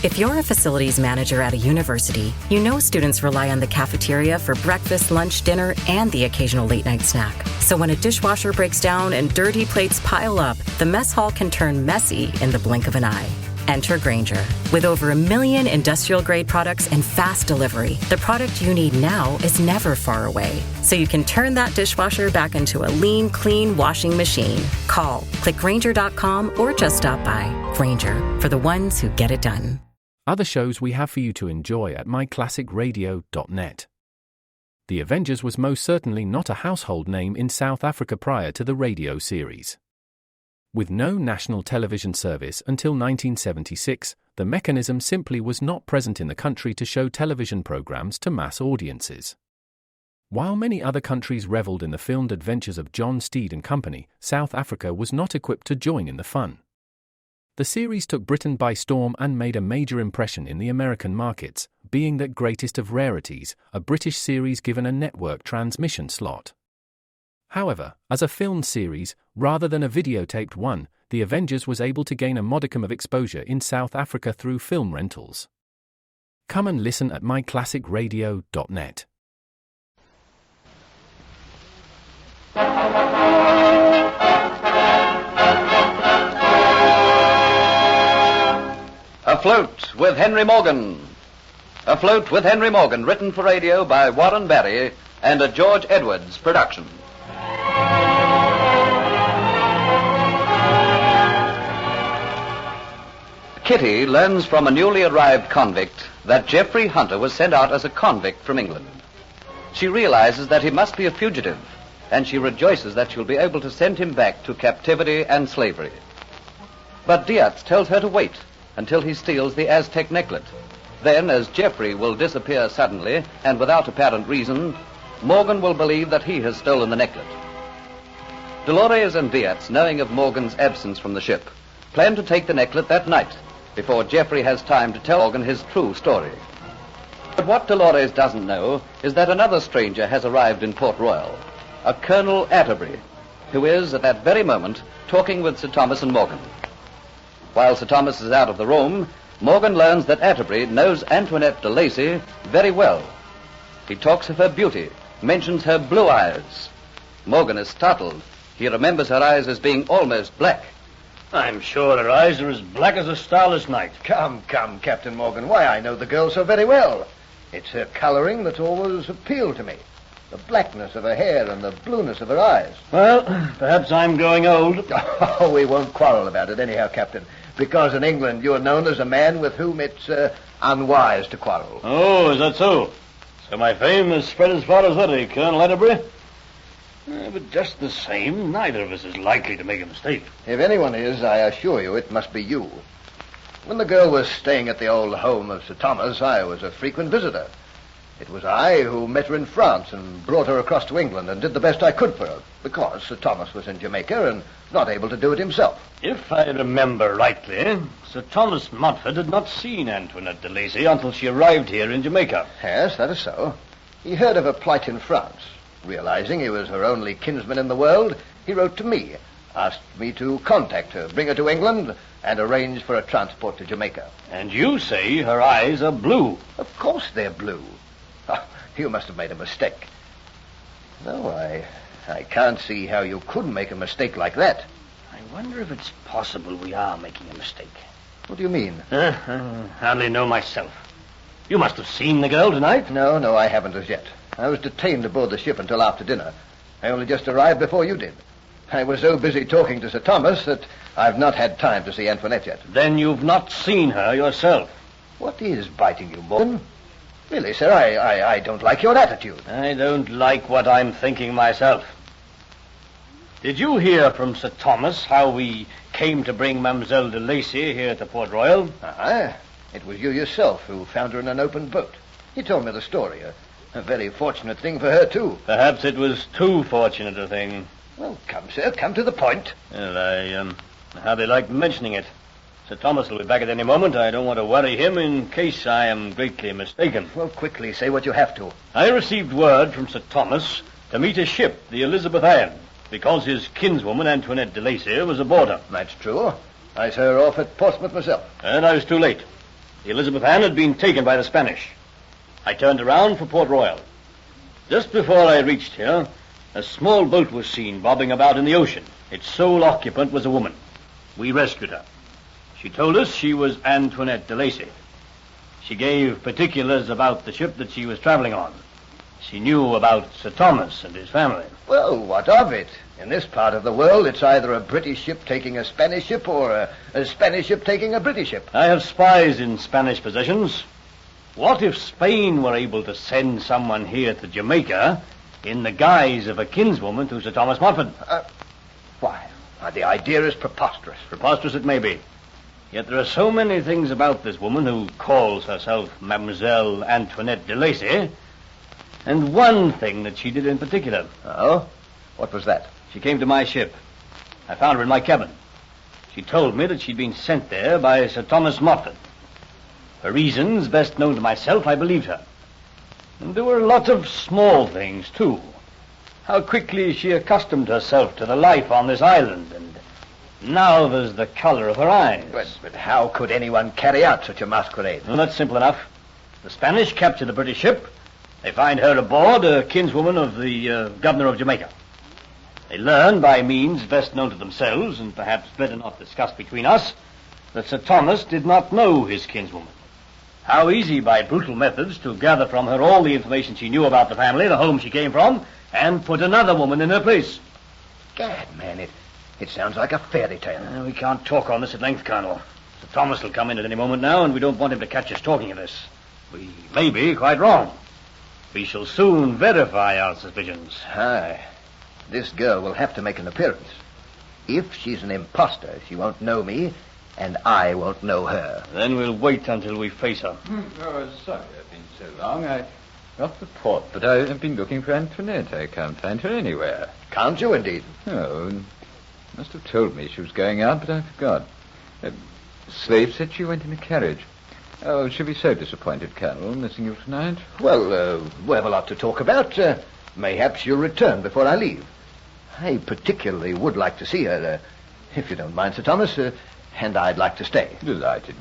If you're a facilities manager at a university, you know students rely on the cafeteria for breakfast, lunch, dinner, and the occasional late-night snack. So when a dishwasher breaks down and dirty plates pile up, the mess hall can turn messy in the blink of an eye. Enter Grainger. With over 1 million industrial-grade products and fast delivery, the product you need now is never far away. So you can turn that dishwasher back into a lean, clean washing machine. Call, click Grainger.com, or just stop by. Grainger, for the ones who get it done. Other shows we have for you to enjoy at myclassicradio.net. The Avengers was most certainly not a household name in South Africa prior to the radio series. With no national television service until 1976, the mechanism simply was not present in the country to show television programs to mass audiences. While many other countries revelled in the filmed adventures of John Steed and company, South Africa was not equipped to join in the fun. The series took Britain by storm and made a major impression in the American markets, being that greatest of rarities, a British series given a network transmission slot. However, as a filmed series, rather than a videotaped one, The Avengers was able to gain a modicum of exposure in South Africa through film rentals. Come and listen at myclassicradio.net. Afloat with Henry Morgan. Afloat with Henry Morgan, written for radio by Warren Barry and a George Edwards production. Kitty learns from a newly arrived convict that Geoffrey Hunter was sent out as a convict from England. She realizes that he must be a fugitive, and she rejoices that she'll be able to send him back to captivity and slavery. But Diaz tells her to wait until he steals the Aztec necklet. Then, as Geoffrey will disappear suddenly and without apparent reason, Morgan will believe that he has stolen the necklet. Dolores and Diaz, knowing of Morgan's absence from the ship, plan to take the necklet that night, before Geoffrey has time to tell Morgan his true story. But what Dolores doesn't know is that another stranger has arrived in Port Royal, a Colonel Atterbury, who is, at that very moment, talking with Sir Thomas and Morgan. While Sir Thomas is out of the room, Morgan learns that Atterbury knows Antoinette de Lacy very well. He talks of her beauty, mentions her blue eyes. Morgan is startled. He remembers her eyes as being almost black. I'm sure her eyes are as black as a starless night. Come, Captain Morgan. Why, I know the girl so very well. It's her colouring that's always appealed to me. The blackness of her hair and the blueness of her eyes. Well, perhaps I'm growing old. Oh, we won't quarrel about it anyhow, Captain, because in England you're known as a man with whom it's unwise to quarrel. Oh, is that so? So my fame has spread as far as that, eh, Colonel Atterbury? But just the same, neither of us is likely to make a mistake. If anyone is, I assure you it must be you. When the girl was staying at the old home of Sir Thomas, I was a frequent visitor. It was I who met her in France and brought her across to England and did the best I could for her, because Sir Thomas was in Jamaica and not able to do it himself. If I remember rightly, Sir Thomas Motford had not seen Antoinette de Lacy until she arrived here in Jamaica. Yes, that is so. He heard of her plight in France. Realizing he was her only kinsman in the world, he wrote to me, asked me to contact her, bring her to England, and arrange for a transport to Jamaica. And you say her eyes are blue. Of course they're blue. Oh, you must have made a mistake. No, I can't see how you could make a mistake like that. I wonder if it's possible we are making a mistake. What do you mean? I hardly know myself. You must have seen the girl tonight. No, I haven't as yet. I was detained aboard the ship until after dinner. I only just arrived before you did. I was so busy talking to Sir Thomas that I've not had time to see Antoinette yet. Then you've not seen her yourself. What is biting you, Morgan? Really, sir, I don't like your attitude. I don't like what I'm thinking myself. Did you hear from Sir Thomas how we came to bring Mademoiselle de Lacy here to Port Royal? It was you yourself who found her in an open boat. You told me the story. A very fortunate thing for her, too. Perhaps it was too fortunate a thing. Well, come, sir, come to the point. Well, I hardly like mentioning it. Sir Thomas will be back at any moment. I don't want to worry him in case I am greatly mistaken. Well, quickly, say what you have to. I received word from Sir Thomas to meet a ship, the Elizabeth Ann, because his kinswoman, Antoinette de Lacy, was aboard her. That's true. I saw her off at Portsmouth myself. And I was too late. The Elizabeth Ann had been taken by the Spanish. I turned around for Port Royal. Just before I reached here, a small boat was seen bobbing about in the ocean. Its sole occupant was a woman. We rescued her. She told us she was Antoinette de Lacy. She gave particulars about the ship that she was traveling on. She knew about Sir Thomas and his family. Well, what of it? In this part of the world, it's either a British ship taking a Spanish ship or a Spanish ship taking a British ship. I have spies in Spanish possessions. What if Spain were able to send someone here to Jamaica in the guise of a kinswoman to Sir Thomas Montfort? Why, the idea is preposterous. Preposterous it may be. Yet there are so many things about this woman who calls herself Mademoiselle Antoinette de Lacy, and one thing that she did in particular. Oh? What was that? She came to my ship. I found her in my cabin. She told me that she'd been sent there by Sir Thomas Montfort. For reasons best known to myself, I believed her. And there were lots of small things, too. How quickly she accustomed herself to the life on this island, and now there's the color of her eyes. But how could anyone carry out such a masquerade? Well, that's simple enough. The Spanish capture the British ship. They find her aboard, a kinswoman of the governor of Jamaica. They learn, by means best known to themselves, and perhaps better not discussed between us, that Sir Thomas did not know his kinswoman. How easy, by brutal methods, to gather from her all the information she knew about the family, the home she came from, and put another woman in her place. Gad, man, it sounds like a fairy tale. We can't talk on this at length, Colonel. Sir Thomas will come in at any moment now, and we don't want him to catch us talking of this. We may be quite wrong. We shall soon verify our suspicions. Aye. This girl will have to make an appearance. If she's an imposter, she won't know me, and I won't know her. Then we'll wait until we face her. Oh, sorry I've been so long. I got the port, but I have been looking for Antoinette. I can't find her anywhere. Can't you, indeed? Oh, must have told me she was going out, but I forgot. Slave said she went in a carriage. Oh, she'll be so disappointed, Colonel, missing you tonight. Well, we have a lot to talk about. Mayhaps you'll return before I leave. I particularly would like to see her, if you don't mind, Sir Thomas, and I'd like to stay. Delighted.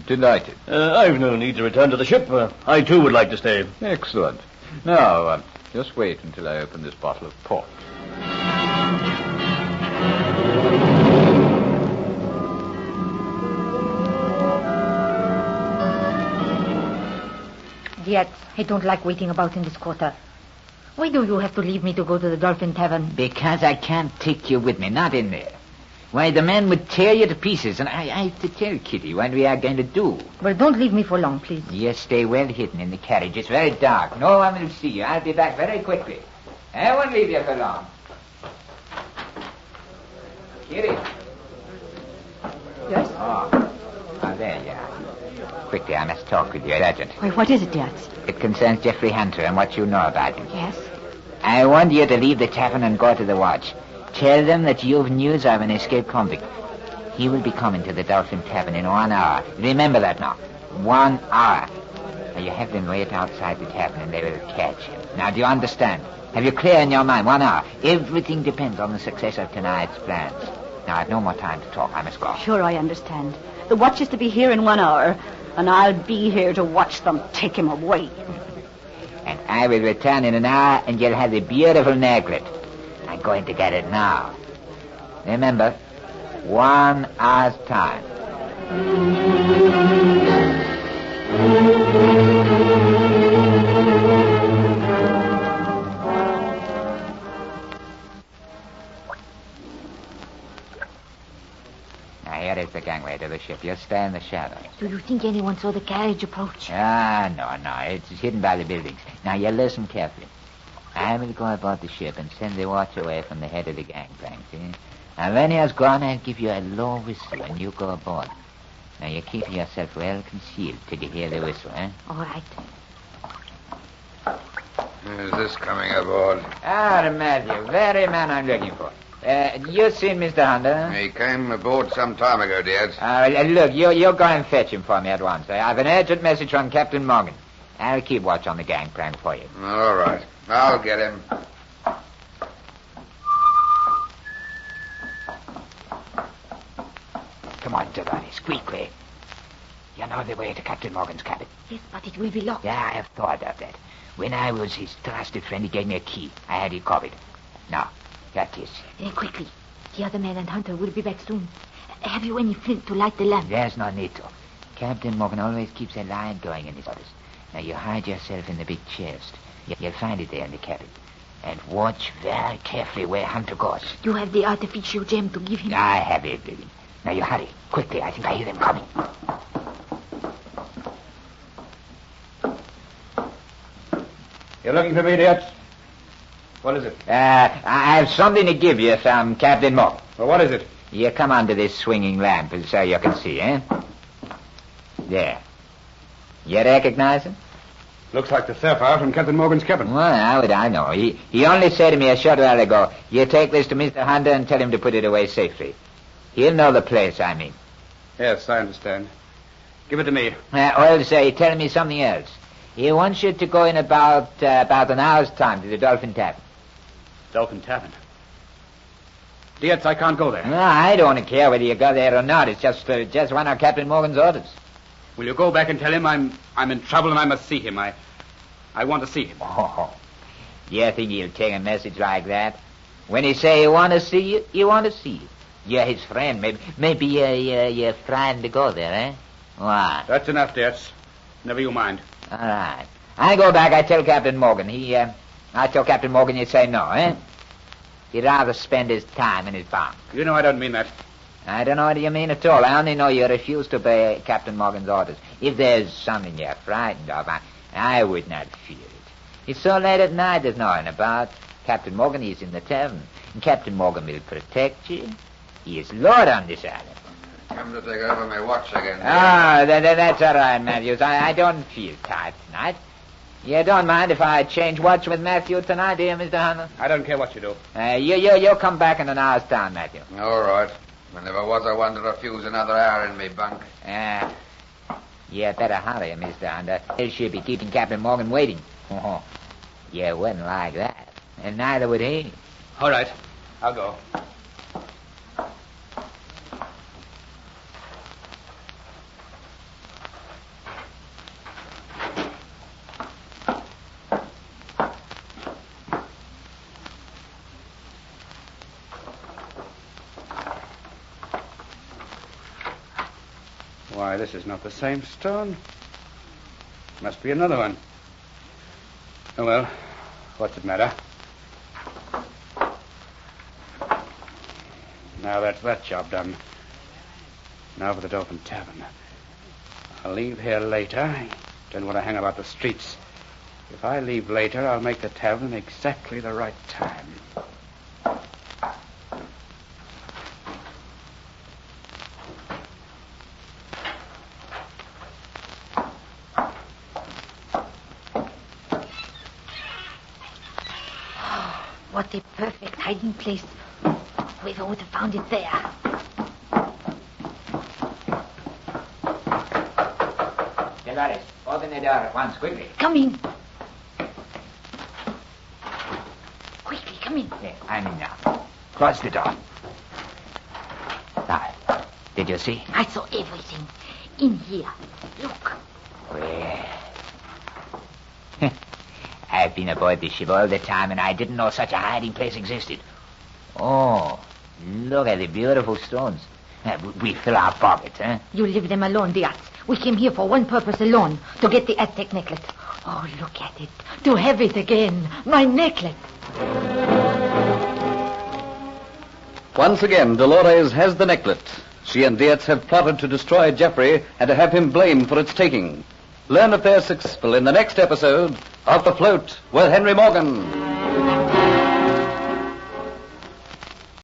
I've no need to return to the ship. I, too, would like to stay. Excellent. Now, just wait until I open this bottle of port. Yet, I don't like waiting about in this quarter. Why do you have to leave me to go to the Dolphin Tavern? Because I can't take you with me, not in there. Why, the man would tear you to pieces, and I have to tell Kitty what we are going to do. Well, don't leave me for long, please. Yes, stay well hidden in the carriage. It's very dark. No one will see you. I'll be back very quickly. I won't leave you for long. Kitty. Yes? Oh, there you are. Quickly, I must talk with you, urgent. Why, what is it, Dad? It concerns Geoffrey Hunter and what you know about him. Yes? I want you to leave the tavern and go to the watch. Tell them that you've news of an escaped convict. He will be coming to the Dolphin Tavern in 1 hour. Remember that now. 1 hour. Now, you have them wait outside the tavern and they will catch him. Now, do you understand? Have you clear in your mind? 1 hour. Everything depends on the success of tonight's plans. Now, I've no more time to talk. I must go. Sure, I understand. The watch is to be here in 1 hour, and I'll be here to watch them take him away. And I will return in 1 hour, and you'll have the beautiful necklet. I'm going to get it now. Remember, 1 hour's time. Now, here is the gangway to the ship. You'll stay in the shadows. Do you think anyone saw the carriage approach? No. It's hidden by the buildings. Now, you listen carefully. I will go aboard the ship and send the watch away from the head of the gangplank, see? And when he has gone, I'll give you a low whistle and you go aboard. Now, you keep yourself well concealed till you hear the whistle, eh? All right. Who's this coming aboard? Ah, Matthew, very man I'm looking for. You seen Mr. Hunter? He came aboard some time ago, Diaz. Look, you go and fetch him for me at once. I have an urgent message from Captain Morgan. I'll keep watch on the gangplank for you. All right. I'll get him. Come on, Giovanni, squeak quick. You're another way to Captain Morgan's cabin. Yes, but it will be locked. Yeah, I have thought of that. When I was his trusted friend, he gave me a key. I had it covered. Now, got this. Quickly. The other man and Hunter will be back soon. Have you any flint to light the lamp? There's no need to. Captain Morgan always keeps a light going in his orders. Now, you hide yourself in the big chest. You'll find it there in the cabin. And watch very carefully where Hunter goes. You have the artificial gem to give him? I have everything. Now, you hurry. Quickly, I think I hear them coming. You're looking for me, idiots? What is it? I have something to give you from Captain Morgan. Well, what is it? You come under this swinging lamp so you can see, eh? There. You recognize him? Looks like the sapphire from Captain Morgan's cabin. Well, how would I know? He only said to me a short while ago, you take this to Mr. Hunter and tell him to put it away safely. He'll know the place, I mean. Yes, I understand. Give it to me. Well, say, tell me something else. He wants you to go in about an hour's time to the Dolphin Tavern. Dolphin Tavern? Dietz, I can't go there. No, I don't care whether you go there or not. It's just one of Captain Morgan's orders. Will you go back and tell him I'm in trouble and I must see him? I want to see him. Oh, you think he'll take a message like that? When he say he want to see you, you want to see you. You're his friend. Maybe you're trying to go there, eh? Why? That's enough, Dietz. Never you mind. All right. I go back, I tell Captain Morgan. I tell Captain Morgan you say no, eh? He'd rather spend his time in his bunk. You know I don't mean that. I don't know what you mean at all. I only know you refuse to obey Captain Morgan's orders. If there's something you're frightened of, I would not fear it. It's so late at night there's nothing about. Captain Morgan is in the tavern, and Captain Morgan will protect you. He is lord on this island. Come to take over my watch again. That's all right, Matthews. I don't feel tired tonight. You don't mind if I change watch with Matthew tonight, dear Mr. Hunter? I don't care what you do. You'll come back in an hour's time, Matthew. All right. Whenever was I want to refuse another hour in me bunk? You better hurry, Mr. Hunter. She'll be keeping Captain Morgan waiting. Oh, you wouldn't like that. And neither would he. All right. I'll go. Why, this is not the same stone. Must be another one. Oh, well, what's it matter? Now that's that job done. Now for the Dolphin Tavern. I'll leave here later. Don't want to hang about the streets. If I leave later, I'll make the tavern exactly the right time. What a perfect hiding place. Whoever would have found it there. Dolores, open the door at once, quickly. Come in. Quickly, come in. Yeah, I'm in now. Close the door. Now, did you see? I saw everything. In here. Look. Well, I've been aboard this ship all the time, and I didn't know such a hiding place existed. Oh, look at the beautiful stones. We fill our pockets, eh? You leave them alone, Diaz. We came here for one purpose alone, to get the Aztec necklace. Oh, look at it. To have it again. My necklace. Once again, Dolores has the necklet. She and Dietz have plotted to destroy Geoffrey and to have him blamed for its taking. Learn if they're successful in the next episode of Afloat with Henry Morgan.